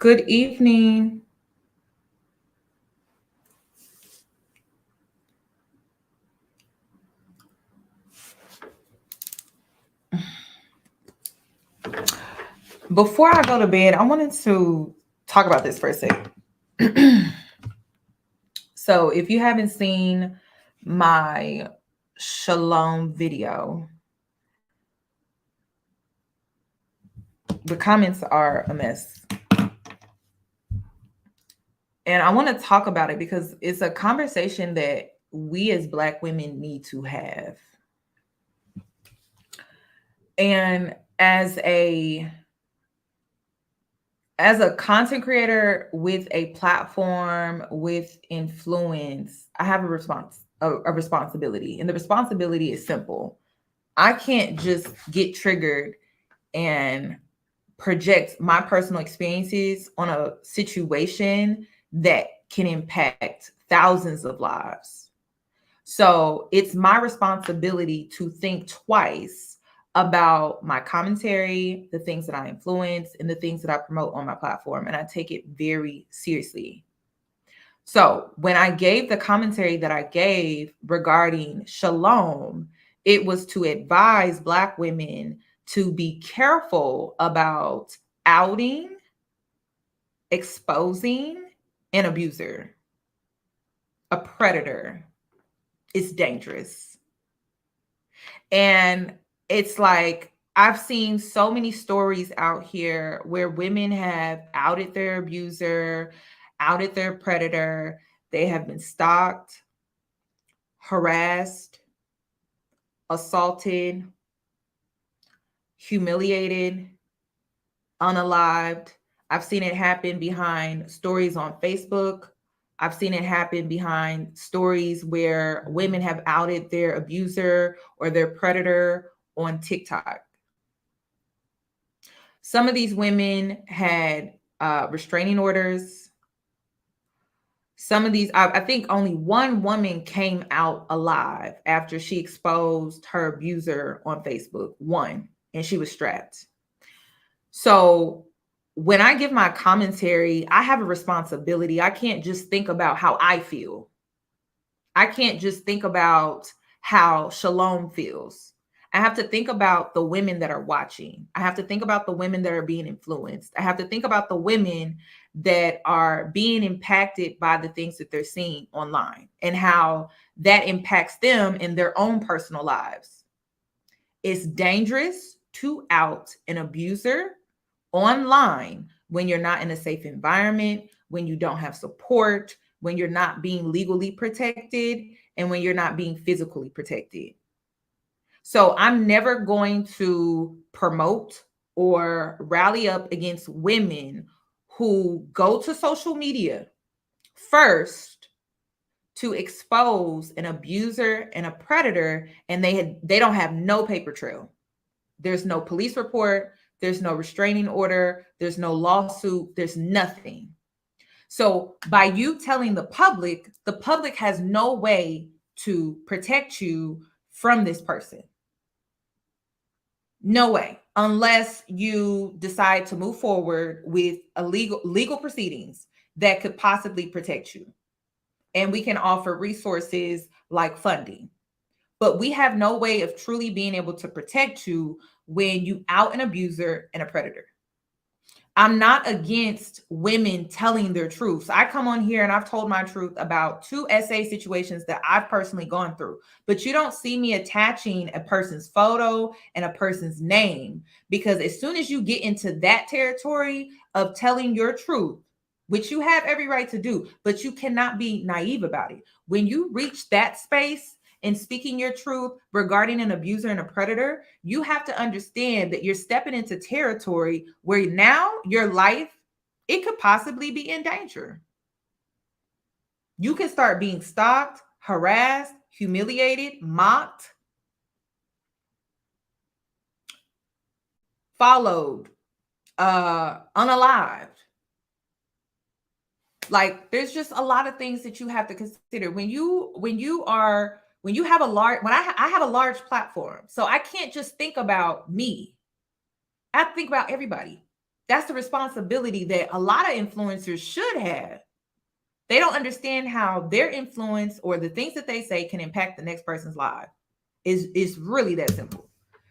Good evening. Before I go to bed, I wanted to talk about this for a second. So, if you haven't seen my Shalom video, the comments are a mess. And I want to talk about it because it's a conversation that we as Black women need to have. And as a content creator with a platform with influence, I have a responsibility. And the responsibility is simple. I can't just get triggered and project my personal experiences on a situation that can impact thousands of lives. So it's my responsibility to think twice about my commentary, the things that I influence, and the things that I promote on my platform. And I take it very seriously. So when I gave the commentary that I gave regarding Shalom, it was to advise Black women to be careful about outing, exposing an abuser, a predator. It's dangerous. And it's like, I've seen so many stories out here where women have outed their abuser, outed their predator. They have been stalked, harassed, assaulted, humiliated, unalived. I've seen it happen behind stories on Facebook. I've seen it happen behind stories where women have outed their abuser or their predator on TikTok. Some of these women had restraining orders. Some of these, I think only one woman came out alive after she exposed her abuser on Facebook. One, and she was strapped. So when I give my commentary, I have a responsibility. I can't just think about how I feel. I can't just think about how Shalom feels. I have to think about the women that are watching. I have to think about the women that are being influenced. I have to think about the women that are being impacted by the things that they're seeing online and how that impacts them in their own personal lives. It's dangerous to out an abuser online when you're not in a safe environment, when you don't have support, when you're not being legally protected, and when you're not being physically protected. So I'm never going to promote or rally up against women who go to social media first to expose an abuser and a predator, and they don't have no paper trail. There's no police report, there's no restraining order, there's no lawsuit, there's nothing. So by you telling the public has no way to protect you from this person. No way, unless you decide to move forward with a legal proceedings that could possibly protect you. And we can offer resources like funding. But we have no way of truly being able to protect you when you out an abuser and a predator. I'm not against women telling their truths. I come on here and I've told my truth about 2 SA situations that I've personally gone through, but you don't see me attaching a person's photo and a person's name, because as soon as you get into that territory of telling your truth, which you have every right to do, but you cannot be naive about it. When you reach that space and speaking your truth regarding an abuser and a predator, you have to understand that you're stepping into territory where now your life, it could possibly be in danger. You can start being stalked, harassed, humiliated, mocked, followed, unalived. Like, there's just a lot of things that you have to consider when you have a large, I have a large platform. So I can't just think about me. I have to think about everybody. That's the responsibility that a lot of influencers should have. They don't understand how their influence or the things that they say can impact the next person's life. It's really that simple.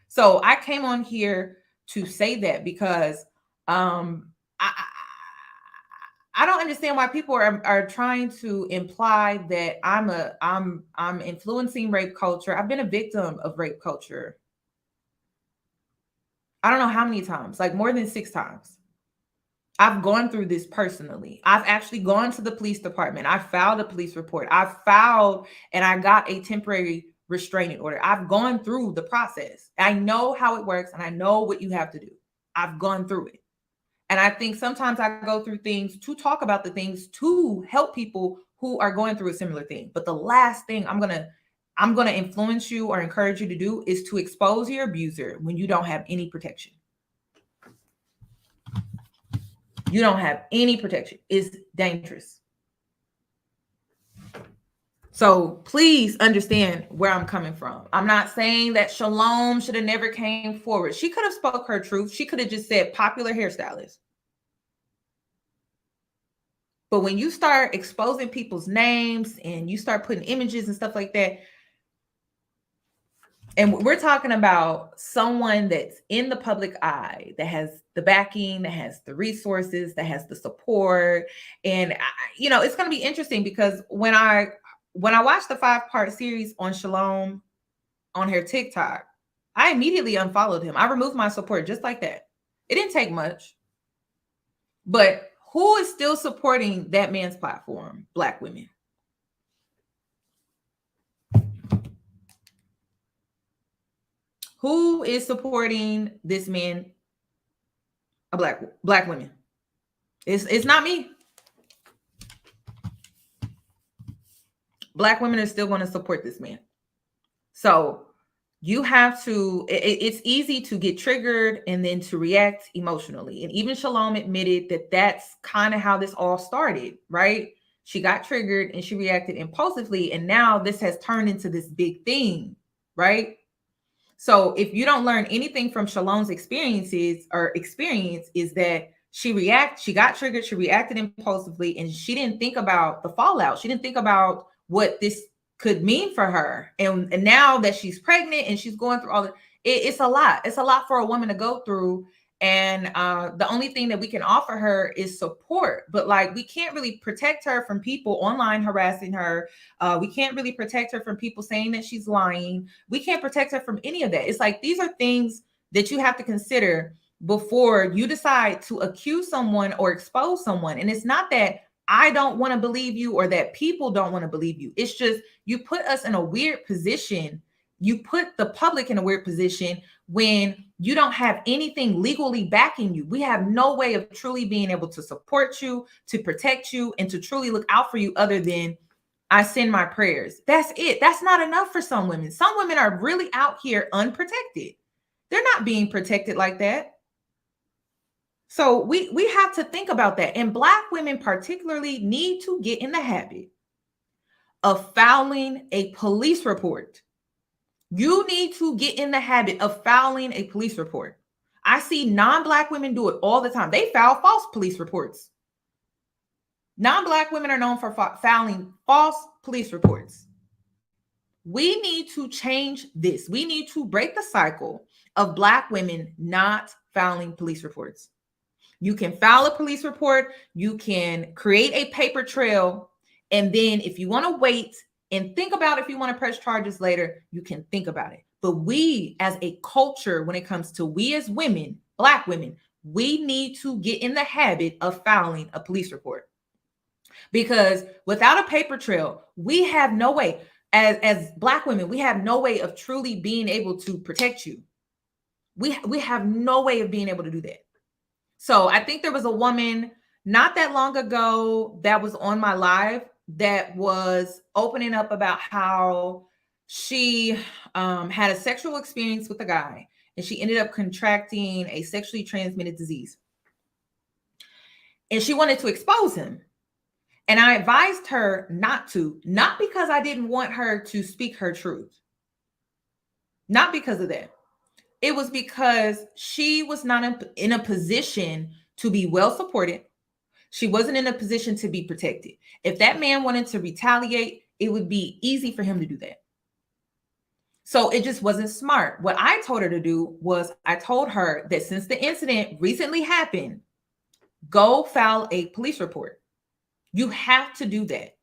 So I came on here to say that because I don't understand why people are trying to imply that I'm influencing rape culture. I've been a victim of rape culture. I don't know how many times, like more than 6 times. I've gone through this personally. I've actually gone to the police department. I filed a police report. I filed and I got a temporary restraining order. I've gone through the process. I know how it works and I know what you have to do. I've gone through it. And I think sometimes I go through things to talk about the things to help people who are going through a similar thing. But the last thing I'm going to influence you or encourage you to do is to expose your abuser when you don't have any protection. You don't have any protection. It's dangerous. So please understand where I'm coming from. I'm not saying that Shalom should have never came forward. She could have spoke her truth. She could have just said popular hairstylist. But when you start exposing people's names and you start putting images and stuff like that, and we're talking about someone that's in the public eye, that has the backing, that has the resources, that has the support. And, it's going to be interesting because when I watched the 5-part series on Shalom on her TikTok, I immediately unfollowed him. I removed my support just like that. It didn't take much. But who is still supporting that man's platform? Black women. Who is supporting this man? Black women. It's not me. Black women are still going to support this man. So you have to, it's easy to get triggered and then to react emotionally. And even Shalom admitted that that's kind of how this all started, right? She got triggered and she reacted impulsively. And now this has turned into this big thing, right? So if you don't learn anything from Shalom's experience is that she got triggered, she reacted impulsively, and she didn't think about the fallout. She didn't think about what this could mean for her. And now that she's pregnant and she's going through all of it's a lot. It's a lot for a woman to go through. And the only thing that we can offer her is support. But like, we can't really protect her from people online harassing her. We can't really protect her from people saying that she's lying. We can't protect her from any of that. It's like, these are things that you have to consider before you decide to accuse someone or expose someone. And it's not that I don't want to believe you or that people don't want to believe you. It's just, you put us in a weird position. You put the public in a weird position when you don't have anything legally backing you. We have no way of truly being able to support you, to protect you, and to truly look out for you other than I send my prayers. That's it. That's not enough for some women. Some women are really out here unprotected. They're not being protected like that. So we have to think about that. And Black women particularly need to get in the habit of filing a police report. You need to get in the habit of filing a police report. I see non-Black women do it all the time. They file false police reports. Non-Black women are known for filing false police reports. We need to change this. We need to break the cycle of Black women not filing police reports. You can file a police report. You can create a paper trail. And then if you want to wait and think about if you want to press charges later, you can think about it. But we as a culture, when it comes to we as women, Black women, we need to get in the habit of filing a police report. Because without a paper trail, we have no way, as Black women, we have no way of truly being able to protect you. We have no way of being able to do that. So I think there was a woman not that long ago that was on my live that was opening up about how she had a sexual experience with a guy and she ended up contracting a sexually transmitted disease. And she wanted to expose him. And I advised her not because I didn't want her to speak her truth. Not because of that. It was because she was not in a position to be well supported. She wasn't in a position to be protected. If that man wanted to retaliate, it would be easy for him to do that. So it just wasn't smart. What I told her to do was I told her that since the incident recently happened, go file a police report. You have to do that.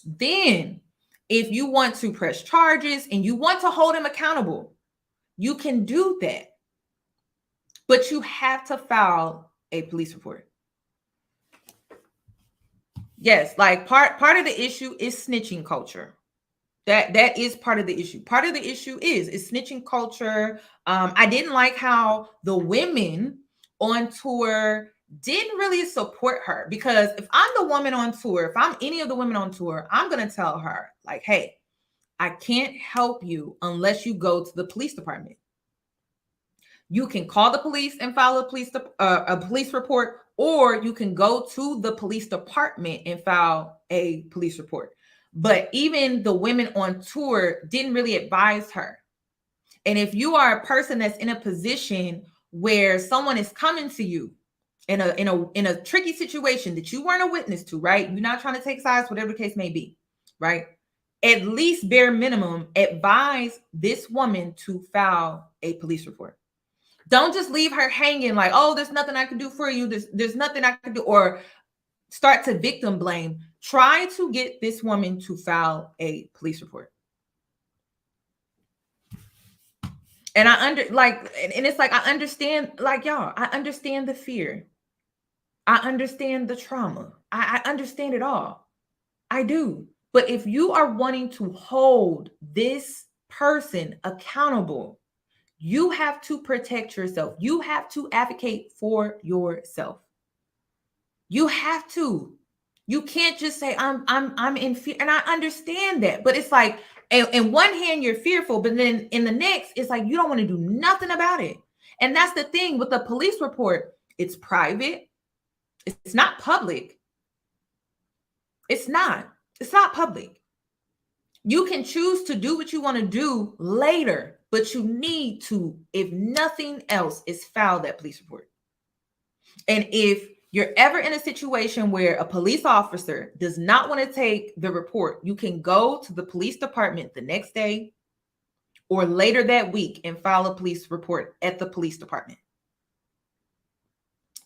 Then, if you want to press charges and you want to hold him accountable, you can do that. But you have to file a police report. Yes, like part of the issue is snitching culture. That is part of the issue. Part of the issue is snitching culture. I didn't like how the women on tour didn't really support her, because if I'm the woman on tour, if I'm any of the women on tour, I'm going to tell her like, hey, I can't help you unless you go to the police department. You can call the police and file a police report, or you can go to the police department and file a police report. But even the women on tour didn't really advise her. And if you are a person that's in a position where someone is coming to you in a tricky situation that you weren't a witness to, right? You're not trying to take sides, whatever the case may be, right? At least bare minimum, advise this woman to file a police report. Don't just leave her hanging like, oh, there's nothing I can do for you. There's nothing I can do, or start to victim blame. Try to get this woman to file a police report. And and it's like, I understand, like, y'all, I understand the fear. I understand the trauma. I understand it all. I do. But if you are wanting to hold this person accountable, you have to protect yourself. You have to advocate for yourself. You have to. You can't just say, I'm in fear. And I understand that. But it's like, in one hand, you're fearful, but then in the next, it's like you don't want to do nothing about it. And that's the thing with the police report. It's private. It's not public. It's not public. You can choose to do what you want to do later, but you need to, if nothing else, is file that police report. And if you're ever in a situation where a police officer does not want to take the report, you can go to the police department the next day or later that week and file a police report at the police department.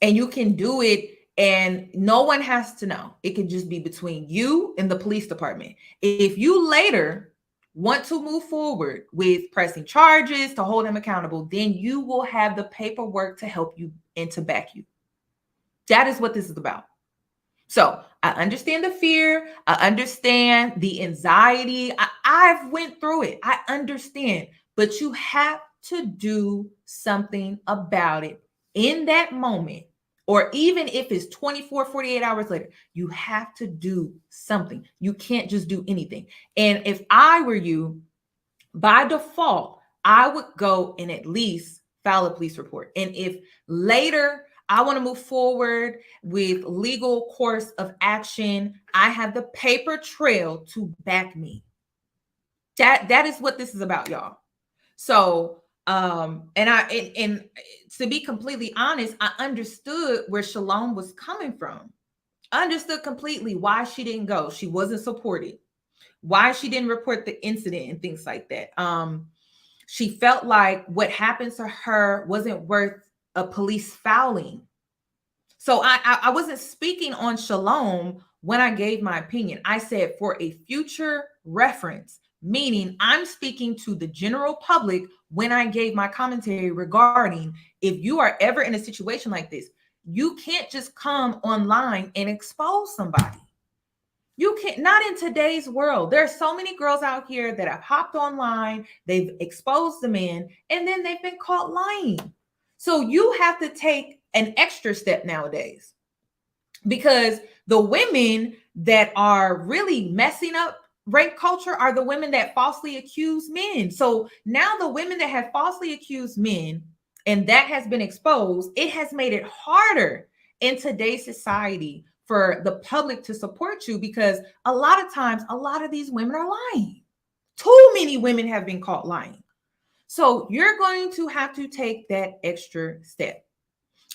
And you can do it, and no one has to know. It can just be between you and the police department. If you later want to move forward with pressing charges to hold him accountable, then you will have the paperwork to help you and to back you. That is what this is about. So I understand the fear. I understand the anxiety. I've went through it. I understand, but you have to do something about it in that moment. Or even if it's 24, 48 hours later, you have to do something. You can't just do anything. And if I were you, by default, I would go and at least file a police report. And if later I want to move forward with legal course of action, I have the paper trail to back me. That is what this is about, y'all. So, and to be completely honest, I understood where Shalom was coming from. I understood completely why she didn't go. She wasn't supported. Why she didn't report the incident and things like that. She felt like what happened to her wasn't worth a police fouling. So I wasn't speaking on Shalom when I gave my opinion. I said for a future reference, meaning I'm speaking to the general public when I gave my commentary regarding if you are ever in a situation like this, you can't just come online and expose somebody. You can't, not in today's world. There are so many girls out here that have hopped online, they've exposed the men, and then they've been caught lying. So you have to take an extra step nowadays, because the women that are really messing up rape culture are the women that falsely accuse men. So now the women that have falsely accused men and that has been exposed, it has made it harder in today's society for the public to support you, because a lot of times, a lot of these women are lying. Too many women have been caught lying. So you're going to have to take that extra step.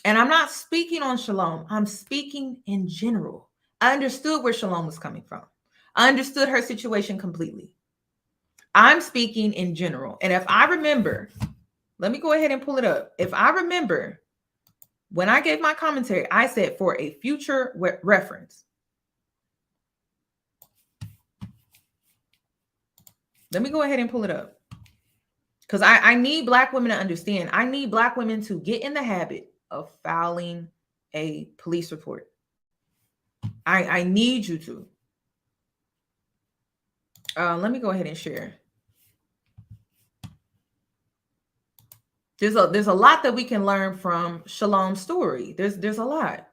And I'm not speaking on Shalom. I'm speaking in general. I understood where Shalom was coming from. I understood her situation completely. I'm speaking in general. And if I remember, let me go ahead and pull it up. If I remember, when I gave my commentary, I said for a future reference. Let me go ahead and pull it up. Because I need Black women to understand. I need Black women to get in the habit of filing a police report. I need you to. Let me go ahead and share. There's a lot that we can learn from Shalom's story. There's a lot.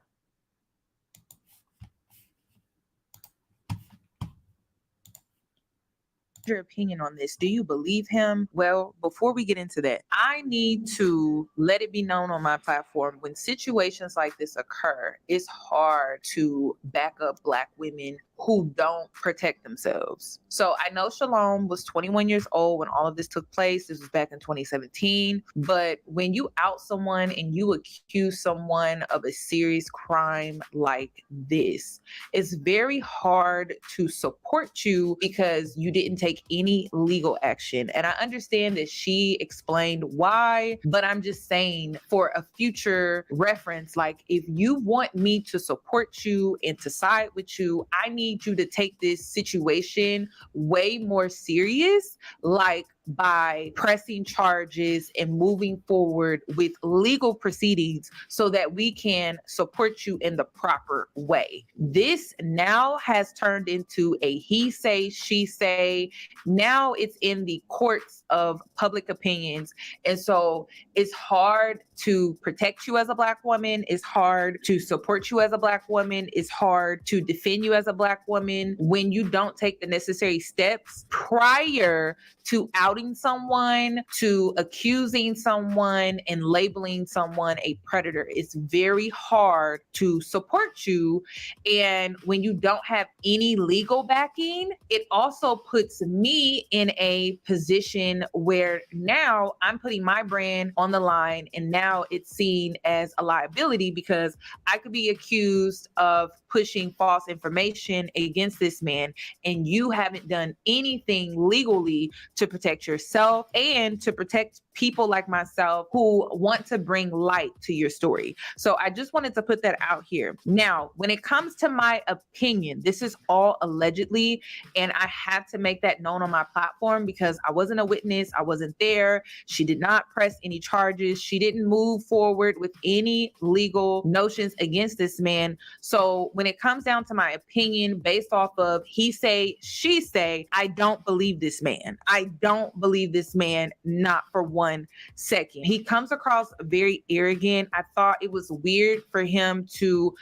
Your opinion on this? Do you believe him? Well, before we get into that, I need to let it be known on my platform, when situations like this occur, it's hard to back up Black women who don't protect themselves. So I know Shalom was 21 years old when all of this took place. This was back in 2017. But when you out someone and you accuse someone of a serious crime like this, it's very hard to support you because you didn't take any legal action. And I understand that she explained why, but I'm just saying, for a future reference, like, if you want me to support you and to side with you, I need you to take this situation way more serious, like by pressing charges and moving forward with legal proceedings so that we can support you in the proper way. This now has turned into a he say, she say. Now it's in the courts of public opinions. And so it's hard to protect you as a Black woman. It's hard to support you as a Black woman. It's hard to defend you as a Black woman when you don't take the necessary steps prior to outing someone, to accusing someone, and labeling someone a predator. It's very hard to support you. And when you don't have any legal backing, it also puts me in a position where now I'm putting my brand on the line, and now it's seen as a liability because I could be accused of pushing false information against this man, and you haven't done anything legally to protect yourself and to protect people like myself who want to bring light to your story. So I just wanted to put that out here. Now, when it comes to my opinion, this is all allegedly, and I have to make that known on my platform because I wasn't a witness. I wasn't there. She did not press any charges. She didn't move forward with any legal notions against this man. So when it comes down to my opinion based off of he say, she say, I don't believe this man. I don't believe this man, not for 1 second. He comes across very arrogant. I thought it was weird for him to.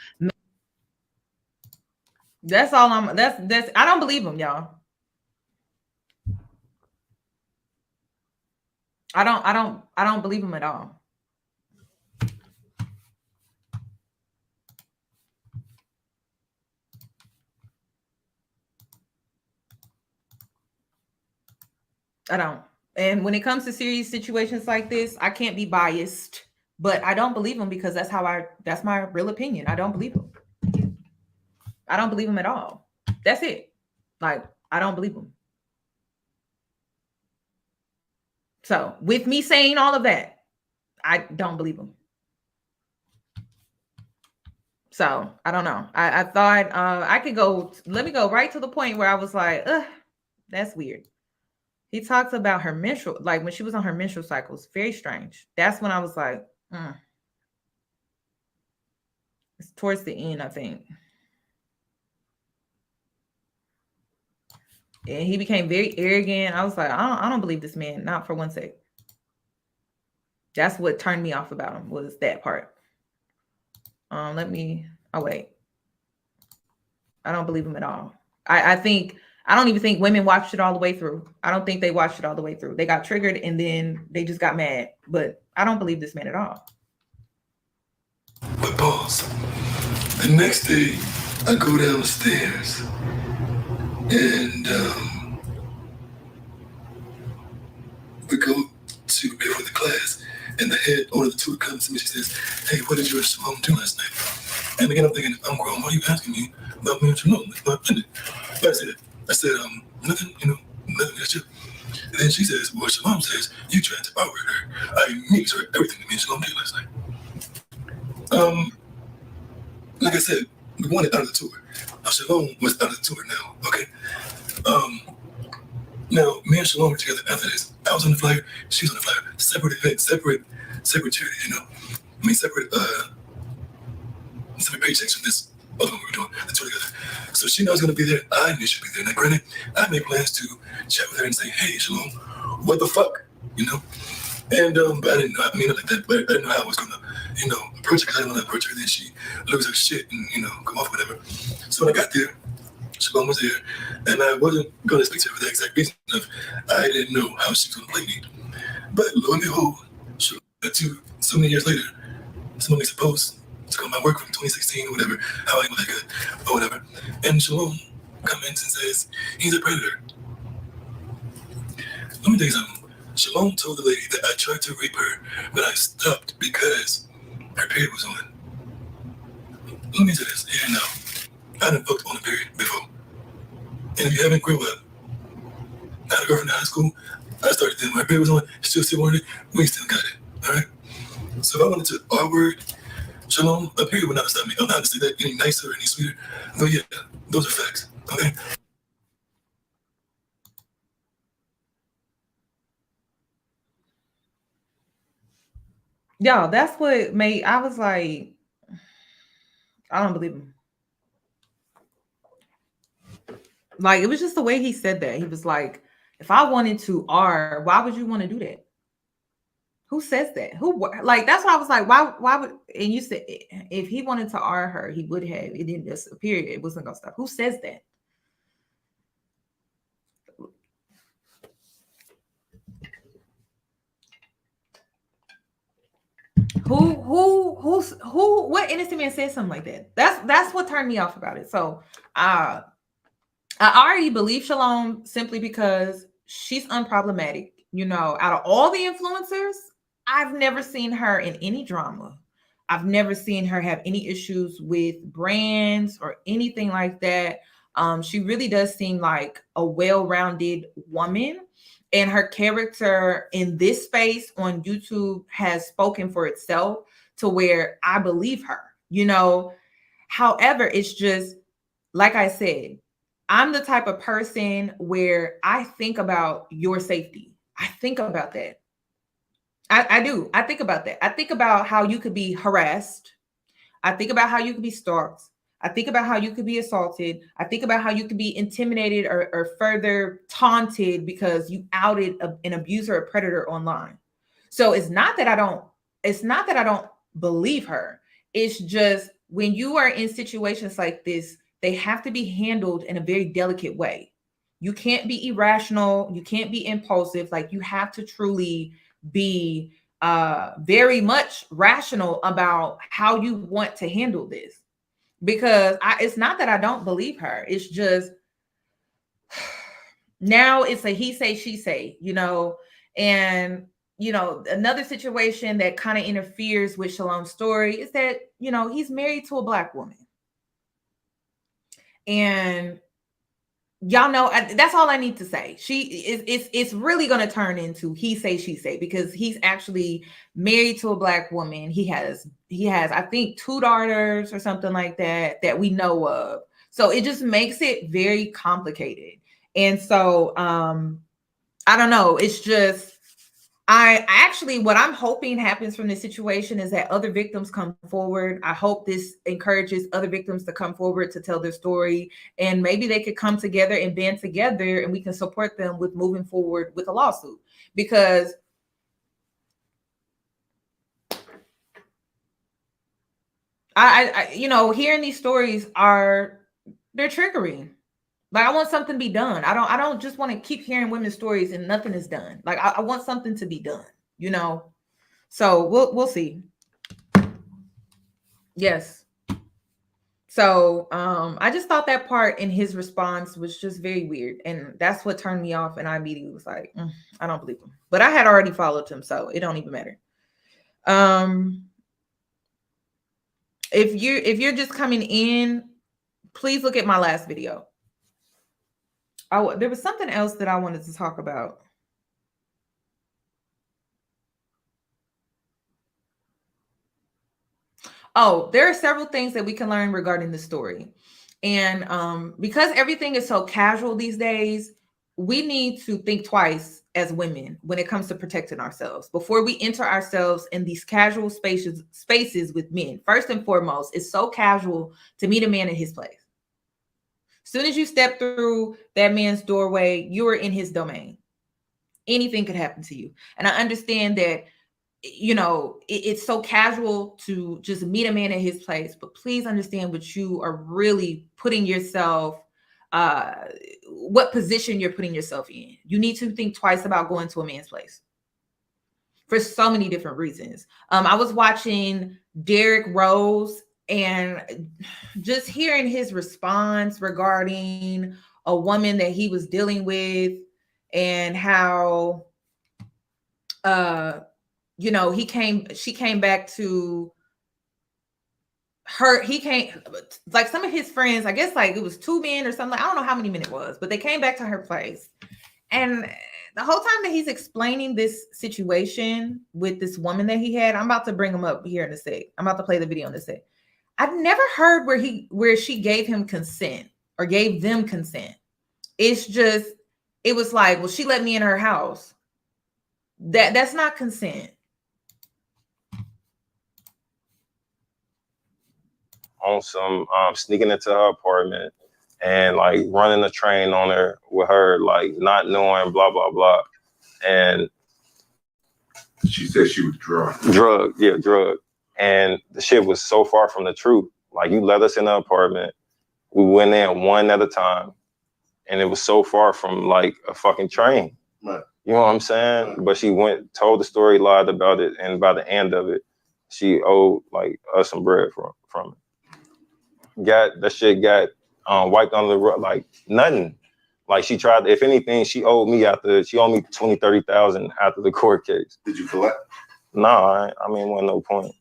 That's all that's I don't believe him, y'all. I don't believe him at all. I don't. And when it comes to serious situations like this, I can't be biased, but I don't believe him because that's my real opinion. I don't believe him. I don't believe him at all. That's it. Like, I don't believe him. So with me saying all of that, I don't believe him. So I don't know. I thought I could go. Let me go right to the point where I was like, ugh, that's weird. He talks about her menstrual, like when she was on her menstrual cycles. Very strange. That's when I was like, it's towards the end, I think. And he became very arrogant. I was like, I don't believe this man, not for 1 sec. That's what turned me off about him, was that part. Wait. I don't believe him at all. I don't even think women watched it all the way through. I don't think they watched it all the way through. They got triggered and then they just got mad. But I don't believe this man at all. But pause. The next day, I go downstairs and we go to before the class, And the head owner of the tour comes to me. She says, "Hey, what did you and Shalom do last night?" And again, I'm thinking, I'm grown. Why are you asking me about me and Shalom? It's my opinion. But I said, nothing, nothing. That's just. And then she says, well, Shalom says you tried to outward her. I immediately heard everything that me and Shalom did last night. Like I said, we wanted out of the tour. Shalom was out of the tour now. Okay. Now me and Shalom were together after this. I was on the flyer. She was on the flyer. Separate events, separate charity. Separate paychecks from this other one we were doing the tour together. So she knows I was gonna be there. I knew she'd be there. Now, granted, I made plans to chat with her and say, "Hey, Shalom, what the fuck?" And but I didn't know. I mean, like that. But I didn't know how I was gonna, approach her because I didn't know how to approach her. Then she lose her shit and come off whatever. So when I got there, Shalom was there, and I wasn't gonna speak to her for that exact reason of I didn't know how she was gonna play me. But lo and behold, Shalom, so many years later, someone makes a post. It's called my work from 2016 or whatever, how I ain't that good or whatever. And Shalom comments and says, he's a predator. Let me tell you something. Shalom told the lady that I tried to rape her, but I stopped because her period was on. Let me say this, here now. I done fucked on a period before. And if you haven't grew up, I had a girlfriend in high school, I started then. My period was on, still wanted it, we still got it, all right? So if I wanted to R-word, Shalom, a period would not stop me. I'm not going to say that any nicer or any sweeter. No, yeah, those are facts, okay? Y'all, that's what made, I was like, I don't believe him. Like, it was just the way he said that. He was like, if I wanted to R, why would you want to do that? Who says that? Like, that's why I was like, why would, and you said if he wanted to R her, he would have. It didn't just appear. It wasn't gonna stop. Who says that? What innocent man said something like that? That's what turned me off about it. So I already believe Shalom simply because she's unproblematic. Out of all the influencers, I've never seen her in any drama. I've never seen her have any issues with brands or anything like that. She really does seem like a well-rounded woman, and her character in this space on YouTube has spoken for itself to where I believe her. However, it's just like I said, I'm the type of person where I think about your safety. I think about that. I do. I think about that. I think about how you could be harassed. I think about how you could be stalked. I think about how you could be assaulted. I think about how you could be intimidated or further taunted because you outed an abuser or predator online. So it's not that I don't believe her. It's just when you are in situations like this, they have to be handled in a very delicate way. You can't be irrational. You can't be impulsive. Like, you have to truly be very much rational about how you want to handle this, because it's not that I don't believe her. It's just now it's a he say, she say, and another situation that kind of interferes with Shalom's story is that, he's married to a Black woman. And y'all know, that's all I need to say. It's really going to turn into he say, she say, because he's actually married to a Black woman. He has I think 2 daughters or something like that we know of. So it just makes it very complicated. And so I don't know. It's just, I actually, what I'm hoping happens from this situation is that other victims come forward. I hope this encourages other victims to come forward to tell their story, and maybe they could come together and band together, and we can support them with moving forward with a lawsuit. Because I hearing these stories they're triggering. Like, I want something to be done. I don't just want to keep hearing women's stories and nothing is done. Like, I want something to be done, So we'll see. Yes. So I just thought that part in his response was just very weird. And that's what turned me off. And I immediately was like, I don't believe him. But I had already followed him, so it don't even matter. If you're just coming in, please look at my last video. Oh, there was something else that I wanted to talk about. Oh, there are several things that we can learn regarding the story. And because everything is so casual these days, we need to think twice as women when it comes to protecting ourselves before we enter ourselves in these casual spaces with men. First and foremost, it's so casual to meet a man in his place. As soon as you step through that man's doorway, you are in his domain. Anything could happen to you. And I understand that, you know, it's so casual to just meet a man at his place, but please understand what you are really putting yourself, what position you're putting yourself in. You need to think twice about going to a man's place for so many different reasons. I was watching Derrick Rose, and just hearing his response regarding a woman that he was dealing with, and how you know, she came back to her, he came, like some of his friends, I guess like it was 2 men or something, I don't know how many men it was, but they came back to her place. And the whole time that he's explaining this situation with this woman that he had, I'm about to bring him up here in a sec. I'm about to play the video in a sec. I've never heard where she gave him consent or gave them consent. It's just, it was like, well, she let me in her house. That's not consent. On some sneaking into her apartment and like running a train on her with her, like not knowing, blah blah blah. And she said she was drunk. Drug. And the shit was so far from the truth. Like, you let us in the apartment, we went in one at a time, and it was so far from like a fucking train. Right. You know what I'm saying? Right. But she told the story, lied about it, and by the end of it, she owed like us some bread from it. That shit got wiped under the rug like nothing. Like, she tried, if anything, she owed me 20,000-30,000 after the court case. Did you collect? No, I mean, wasn't no point.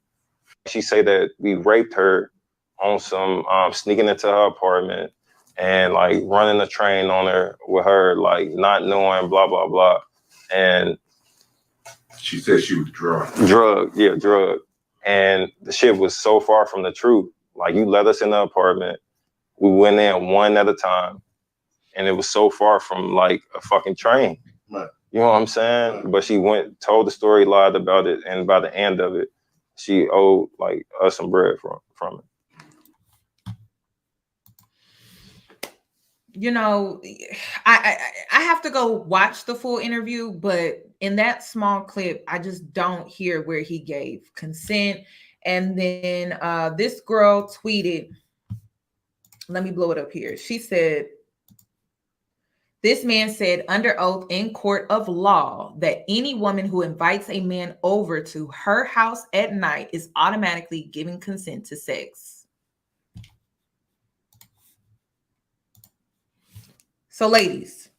She say that we raped her on some sneaking into her apartment and like running a train on her with her, like not knowing, blah blah blah. And she said she was drunk. Drug. And the shit was so far from the truth. Like, you let us in the apartment, we went in one at a time, and it was so far from like a fucking train. Right. You know what I'm saying? Right. But she told the story, lied about it, and by the end of it, she owed like us some bread from it. You know, I have to go watch the full interview, but in that small clip, I just don't hear where he gave consent. And then this girl tweeted, let me blow it up here. She said, this man said under oath in court of law that any woman who invites a man over to her house at night is automatically giving consent to sex. So ladies,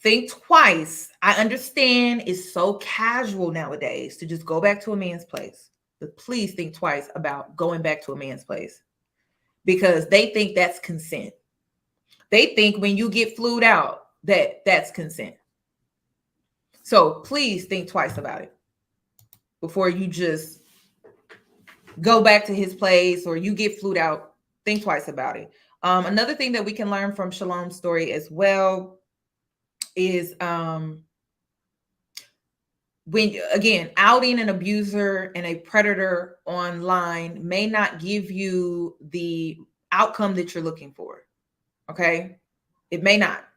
think twice. I understand it's so casual nowadays to just go back to a man's place, but please think twice about going back to a man's place, because they think that's consent. They think when you get flued out, that's consent. So please think twice about it before you just go back to his place or you get flued out. Think twice about it. Another thing that we can learn from Shalom's story as well is when, again, outing an abuser and a predator online may not give you the outcome that you're looking for. Okay. It may not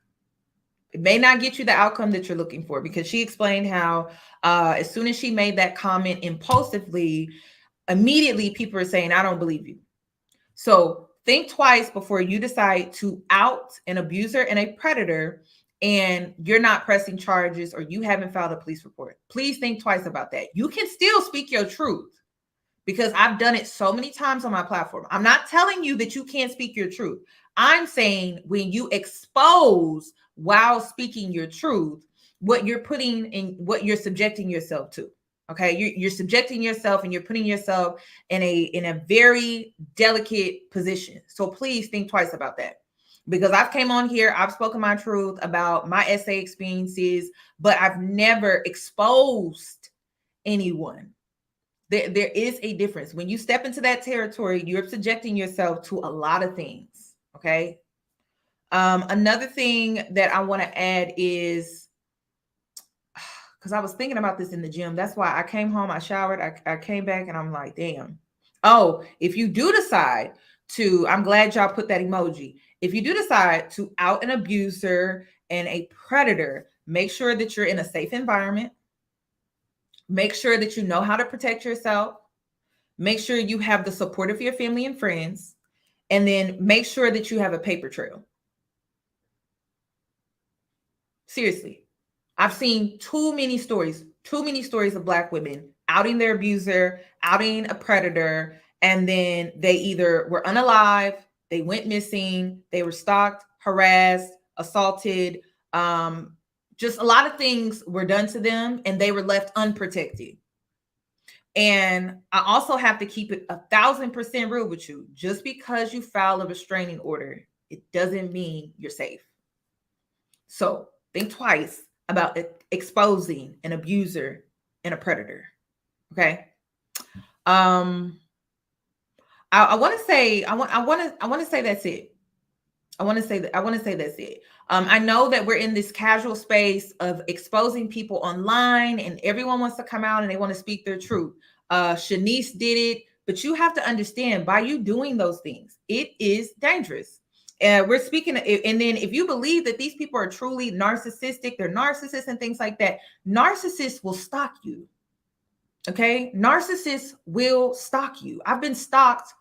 get you the outcome that you're looking for, because she explained how as soon as she made that comment impulsively, immediately people are saying, I don't believe you. So think twice before you decide to out an abuser and a predator and you're not pressing charges or you haven't filed a police report. Please think twice about that. You can still speak your truth, because I've done it so many times on my platform. I'm not telling you that you can't speak your truth. I'm saying when you expose while speaking your truth, what you're putting in, what you're subjecting yourself to. Okay, you're subjecting yourself and you're putting yourself in a very delicate position. So please think twice about that. Because I've came on here, I've spoken my truth about my SA experiences, but I've never exposed anyone. There is a difference. When you step into that territory, you're subjecting yourself to a lot of things. Okay. Another thing that I want to add is, because I was thinking about this in the gym. That's why I came home, I showered, I came back, and I'm like, damn. Oh, if you do decide to, I'm glad y'all put that emoji. If you do decide to out an abuser and a predator, make sure that you're in a safe environment. Make sure that you know how to protect yourself. Make sure you have the support of your family and friends. And then make sure that you have a paper trail. Seriously. I've seen too many stories of Black women outing their abuser, outing a predator, and then they either were unalive, they went missing, they were stalked, harassed, assaulted. Just a lot of things were done to them and they were left unprotected. And I also have to keep it 1,000% real with you. Just because you file a restraining order, it doesn't mean you're safe. So think twice about exposing an abuser and a predator. Okay. I want to say that's it. I want to say that's it. I know that we're in this casual space of exposing people online and everyone wants to come out and they want to speak their truth. Shanice did it, but you have to understand, by you doing those things, it is dangerous. We're speaking, and then if you believe that these people are truly narcissistic, they're narcissists and things like that, narcissists will stalk you. Okay? Narcissists will stalk you. I've been stalked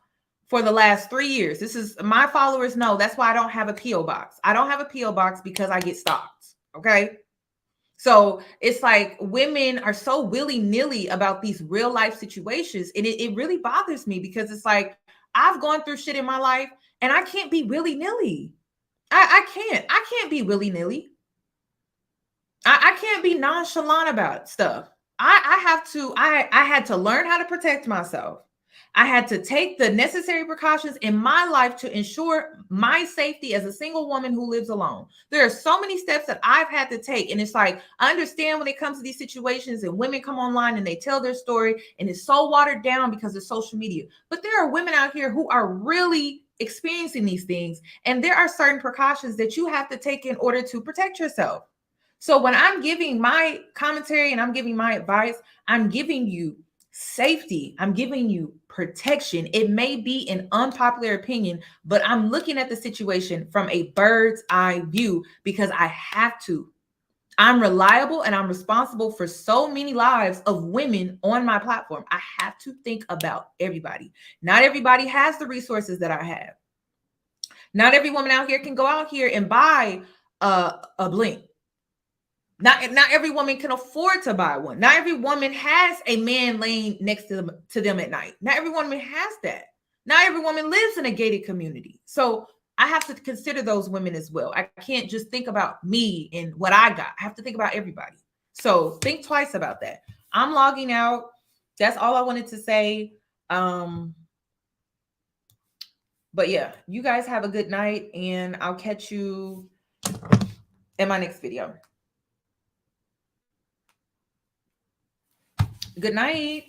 for the last 3 years. This is, my followers know, that's why I don't have a P.O. box. I don't have a P.O. box because I get stalked. Okay? So it's like women are so willy-nilly about these real life situations. And it really bothers me because it's like, I've gone through shit in my life and I can't be willy-nilly. I can't be willy-nilly. I can't be nonchalant about stuff. I had to learn how to protect myself. I had to take the necessary precautions in my life to ensure my safety as a single woman who lives alone. There are so many steps that I've had to take. And it's like, I understand when it comes to these situations and women come online and they tell their story and it's so watered down because of social media. But there are women out here who are really experiencing these things. And there are certain precautions that you have to take in order to protect yourself. So when I'm giving my commentary and I'm giving my advice, I'm giving you safety. I'm giving you protection. It may be an unpopular opinion, but I'm looking at the situation from a bird's eye view because I have to. I'm reliable and I'm responsible for so many lives of women on my platform. I have to think about everybody. Not everybody has the resources that I have. Not every woman out here can go out here and buy a bling. Not every woman can afford to buy one. Not every woman has a man laying next to them at night. Not every woman has that. Not every woman lives in a gated community. So I have to consider those women as well. I can't just think about me and what I got. I have to think about everybody. So think twice about that. I'm logging out. That's all I wanted to say. But yeah, you guys have a good night and I'll catch you in my next video. Good night.